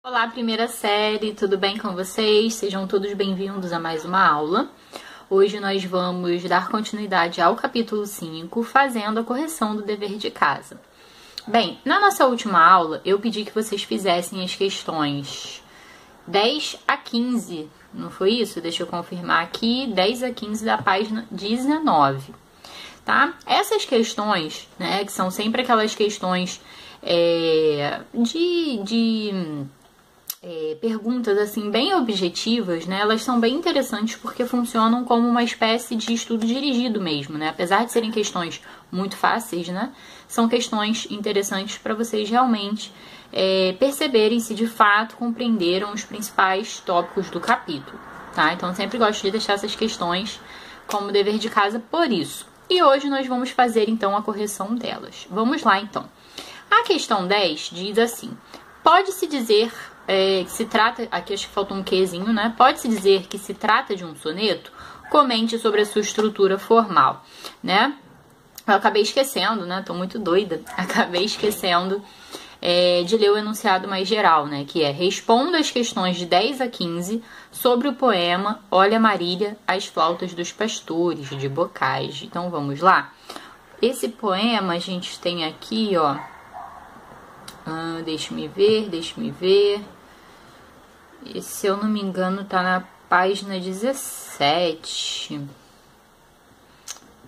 Olá, primeira série, tudo bem com vocês? Sejam todos bem-vindos a mais uma aula. Hoje nós vamos dar continuidade ao capítulo 5, fazendo a correção do dever de casa. Bem, na nossa última aula, eu pedi que vocês fizessem as questões 10 a 15, não foi isso? Deixa eu confirmar aqui, 10 a 15 da página 19, tá? Essas questões, né, que são sempre aquelas questões perguntas assim bem objetivas, né? Elas são bem interessantes porque funcionam como uma espécie de estudo dirigido mesmo, né? Apesar de serem questões muito fáceis, né? São questões interessantes para vocês realmente perceberem se de fato compreenderam os principais tópicos do capítulo, tá? Então eu sempre gosto de deixar essas questões como dever de casa por isso. E hoje nós vamos fazer então a correção delas. Vamos lá então. A questão 10 diz assim: pode-se dizer que se trata, aqui acho que faltou um quezinho, né? Pode-se dizer que se trata de um soneto? Comente sobre a sua estrutura formal, né? Eu acabei esquecendo, né? Tô muito doida. Acabei esquecendo de ler o enunciado mais geral, né? Que é: responda as questões de 10 a 15 sobre o poema Olha Marília, as flautas dos pastores, de Bocage. Então vamos lá. Esse poema a gente tem aqui, ó. Deixa-me ver. E, se eu não me engano, tá na página 17.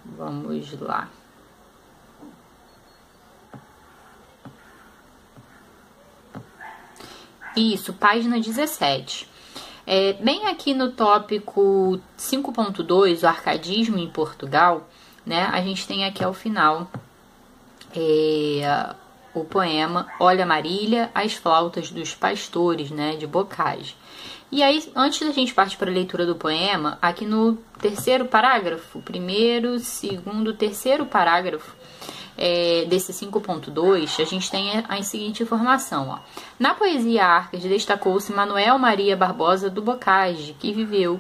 Vamos lá. Isso, página 17. Bem aqui no tópico 5.2, o arcadismo em Portugal, né? A gente tem aqui ao final o poema Olha Marília, as flautas dos pastores, né, de Bocage. E aí, antes da gente partir para a leitura do poema, aqui no terceiro parágrafo, primeiro, segundo, terceiro parágrafo desse 5.2, a gente tem a seguinte informação, ó. Na poesia Arcade destacou-se Manuel Maria Barbosa do Bocage, que viveu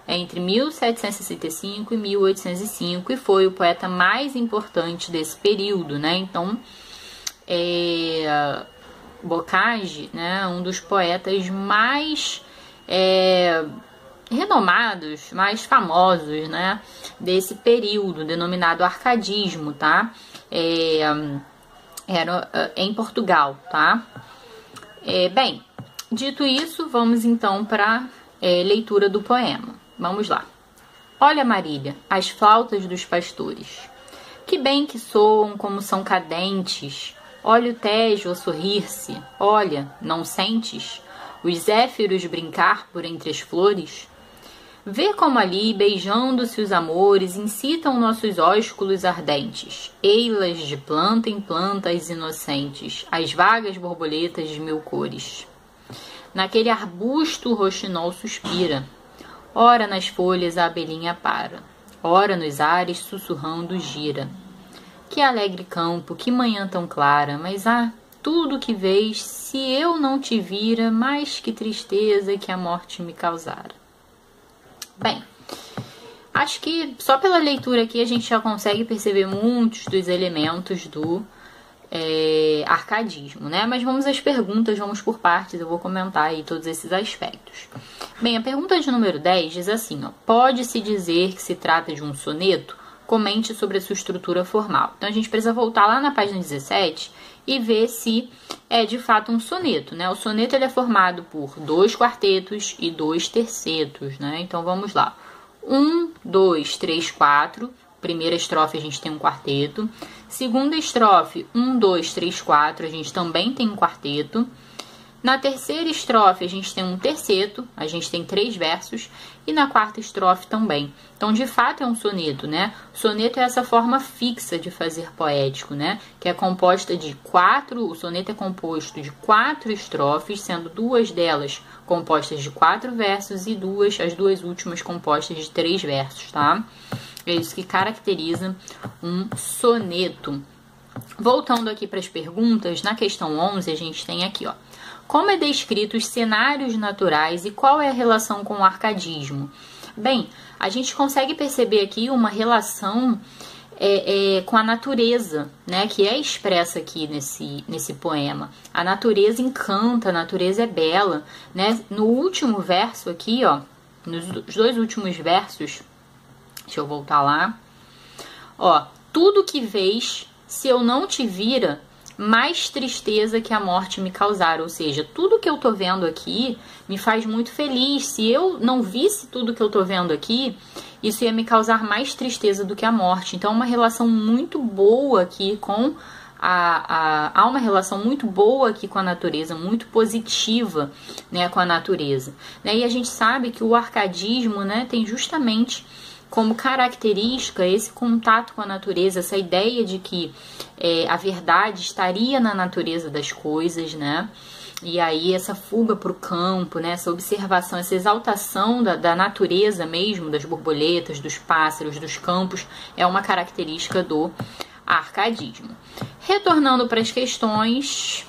entre 1765 e 1805 e foi o poeta mais importante desse período, né? Então, Bocage, né, um dos poetas mais renomados, mais famosos, né, desse período, denominado arcadismo, tá? Era em Portugal, tá? Bem, dito isso, vamos então para leitura do poema. Vamos lá. Olha, Marília, as flautas dos pastores, que bem que soam como são cadentes. Olha o Tejo a sorrir-se, olha, não sentes os zéfiros brincar por entre as flores? Vê como ali, beijando-se os amores, incitam nossos ósculos ardentes, ei-las de planta em planta as inocentes, as vagas borboletas de mil cores. Naquele arbusto o roxinol suspira, ora nas folhas a abelhinha para, ora nos ares sussurrando gira. Que alegre campo, que manhã tão clara, mas tudo que vês, se eu não te vira, mais que tristeza que a morte me causara. Bem, acho que só pela leitura aqui a gente já consegue perceber muitos dos elementos do arcadismo, né? Mas vamos às perguntas, vamos por partes, eu vou comentar aí todos esses aspectos. Bem, a pergunta de número 10 diz assim, ó: pode-se dizer que se trata de um soneto? Comente sobre a sua estrutura formal. Então, a gente precisa voltar lá na página 17 e ver se é de fato um soneto, né? O soneto ele é formado por 2 quartetos e 2 tercetos, né? Então, vamos lá. 1, 2, 3, 4. Primeira estrofe a gente tem um quarteto. Segunda estrofe, 1, 2, 3, 4. A gente também tem um quarteto. Na terceira estrofe, a gente tem um terceto, a gente tem 3 versos, e na quarta estrofe também. Então, de fato, é um soneto, né? O soneto é essa forma fixa de fazer poético, né? Que é composta de 4, o soneto é composto de 4 estrofes, sendo 2 delas compostas de 4 versos e as 2 últimas compostas de 3 versos, tá? É isso que caracteriza um soneto. Voltando aqui para as perguntas, na questão 11, a gente tem aqui, ó: como é descrito os cenários naturais e qual é a relação com o arcadismo? Bem, a gente consegue perceber aqui uma relação com a natureza, né, que é expressa aqui nesse poema. A natureza encanta, a natureza é bela, né? No último verso aqui, ó, nos dois últimos versos, deixa eu voltar lá, ó, tudo que vês, se eu não te vira, mais tristeza que a morte me causar. Ou seja, tudo que eu tô vendo aqui me faz muito feliz. Se eu não visse tudo que eu tô vendo aqui, isso ia me causar mais tristeza do que a morte. Então, uma relação muito boa aqui com há uma relação muito boa aqui com a natureza, muito positiva, né, com a natureza. Né? E a gente sabe que o arcadismo, né, tem justamente como característica esse contato com a natureza, essa ideia de que a verdade estaria na natureza das coisas, né? E aí essa fuga para o campo, né? Essa observação, essa exaltação da natureza mesmo, das borboletas, dos pássaros, dos campos, é uma característica do arcadismo. Retornando para as questões,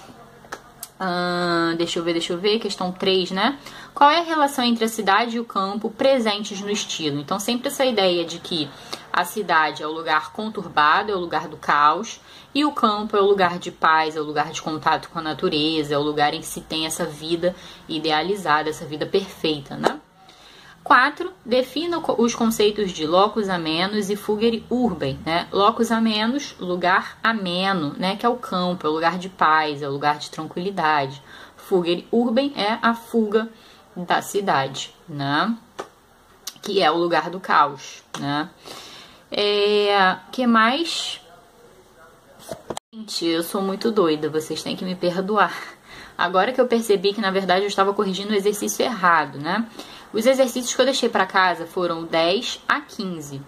deixa eu ver, questão 3, né? Qual é a relação entre a cidade e o campo presentes no estilo? Então, sempre essa ideia de que a cidade é o lugar conturbado, é o lugar do caos, e o campo é o lugar de paz, é o lugar de contato com a natureza, é o lugar em que se tem essa vida idealizada, essa vida perfeita, né? 4. Defina os conceitos de locus amenus e fugere urbem, né? Locus amenus, lugar ameno, né? Que é o campo, é o lugar de paz, é o lugar de tranquilidade. Fugere urbem é a fuga da cidade, né? Que é o lugar do caos, né? Que mais? Gente, eu sou muito doida, vocês têm que me perdoar. Agora que eu percebi que, na verdade, eu estava corrigindo o exercício errado, né? Os exercícios que eu deixei para casa foram 10 a 15,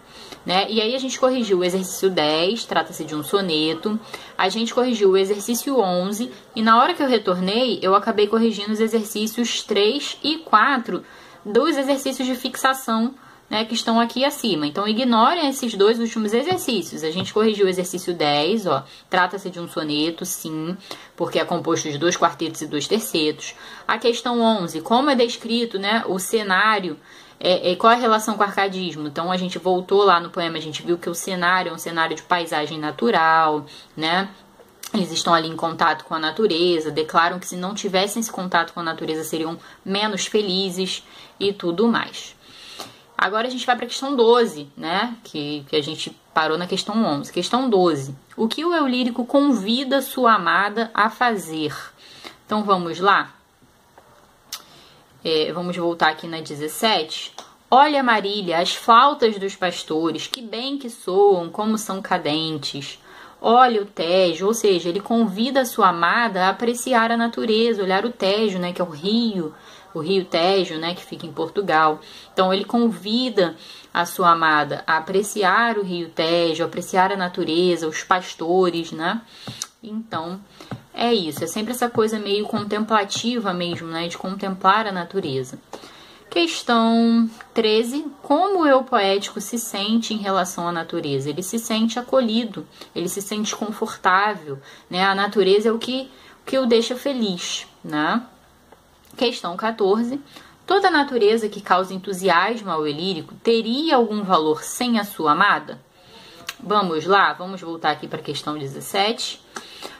né? E aí a gente corrigiu o exercício 10, trata-se de um soneto. A gente corrigiu o exercício 11 e na hora que eu retornei, eu acabei corrigindo os exercícios 3 e 4 dos exercícios de fixação, né, que estão aqui acima. Então, ignorem esses dois últimos exercícios. A gente corrigiu o exercício 10, ó. Trata-se de um soneto, sim, porque é composto de 2 quartetos e 2 tercetos. A questão 11, como é descrito, né, o cenário, qual é a relação com o arcadismo? Então, a gente voltou lá no poema, a gente viu que o cenário é um cenário de paisagem natural, né? Eles estão ali em contato com a natureza, declaram que se não tivessem esse contato com a natureza seriam menos felizes e tudo mais. Agora a gente vai para a questão 12, né? Que a gente parou na questão 11. Questão 12. O que o eu lírico convida sua amada a fazer? Então vamos lá. Vamos voltar aqui na 17. Olha, Marília, as flautas dos pastores, que bem que soam, como são cadentes. Olha o Tejo, ou seja, ele convida a sua amada a apreciar a natureza, olhar o Tejo, né? Que é o Rio Tejo, né, que fica em Portugal. Então, ele convida a sua amada a apreciar o Rio Tejo, apreciar a natureza, os pastores, né? Então, é isso. É sempre essa coisa meio contemplativa mesmo, né, de contemplar a natureza. Questão 13. Como o eu poético se sente em relação à natureza? Ele se sente acolhido, ele se sente confortável, né? A natureza é o que o deixa feliz, né? Questão 14. Toda natureza que causa entusiasmo ao eu lírico teria algum valor sem a sua amada? Vamos lá, vamos voltar aqui para a questão 17.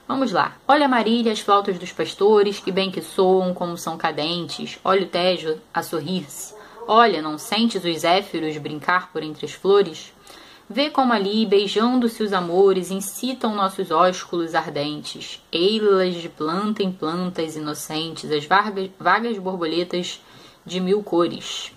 Vamos lá. Olha, Marília, as flautas dos pastores, que bem que soam, como são cadentes. Olha o Tejo a sorrir-se. Olha, não sentes os zéfiros brincar por entre as flores? Vê como ali, beijando-se os amores, incitam nossos ósculos ardentes. Ei-las de planta em plantas inocentes, as vagas borboletas de 1000 cores.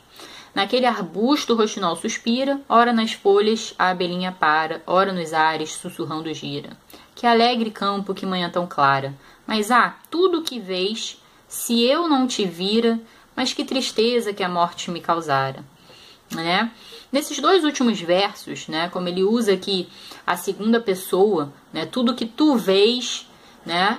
Naquele arbusto o roxinol suspira, ora nas folhas a abelhinha para, ora nos ares sussurrando gira. Que alegre campo, que manhã tão clara. Mas tudo o que vês, se eu não te vira, mas que tristeza que a morte me causara. Né? Nesses dois últimos versos, né, como ele usa aqui a segunda pessoa, né, tudo que tu vês, né,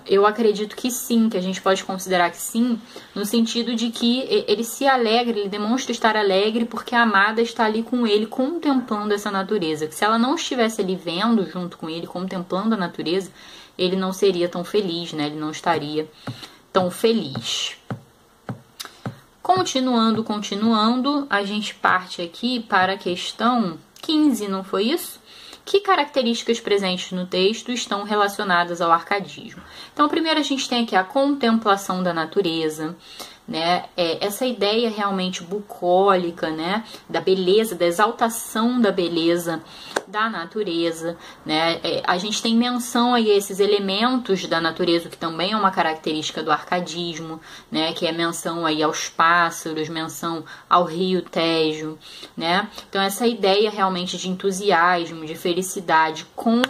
eu acredito que sim, que a gente pode considerar que sim, no sentido de que ele se alegra, ele demonstra estar alegre porque a amada está ali com ele, contemplando essa natureza. Que se ela não estivesse ali vendo junto com ele, contemplando a natureza, ele não seria tão feliz, né, ele não estaria tão feliz. Continuando, a gente parte aqui para a questão 15, não foi isso? Que características presentes no texto estão relacionadas ao arcadismo? Então, primeiro a gente tem aqui a contemplação da natureza, né? Essa ideia realmente bucólica, né? Da beleza, da exaltação da beleza da natureza, né? A gente tem menção aí a esses elementos da natureza, que também é uma característica do arcadismo, né? Que é menção aí aos pássaros, menção ao rio Tejo, né? Então essa ideia realmente de entusiasmo, de felicidade com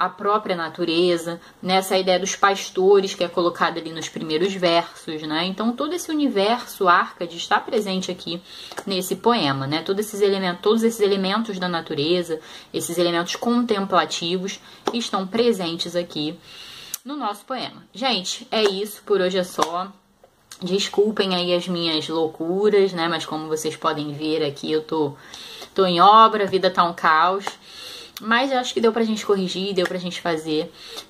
a própria natureza, nessa ideia dos pastores que é colocada ali nos primeiros versos, né? Então todo esse universo Árcade está presente aqui nesse poema, né? Todos esses elementos da natureza, esses elementos contemplativos estão presentes aqui no nosso poema. Gente, é isso, por hoje é só. Desculpem aí as minhas loucuras, né? Mas como vocês podem ver aqui, eu tô em obra, a vida tá um caos. Mas eu acho que deu pra gente corrigir, deu pra gente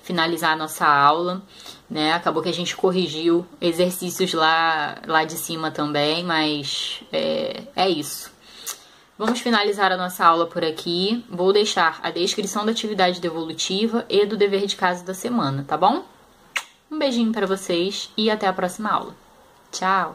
finalizar a nossa aula, né? Acabou que a gente corrigiu exercícios lá de cima também, mas é isso. Vamos finalizar a nossa aula por aqui. Vou deixar a descrição da atividade devolutiva e do dever de casa da semana, tá bom? Um beijinho pra vocês e até a próxima aula. Tchau!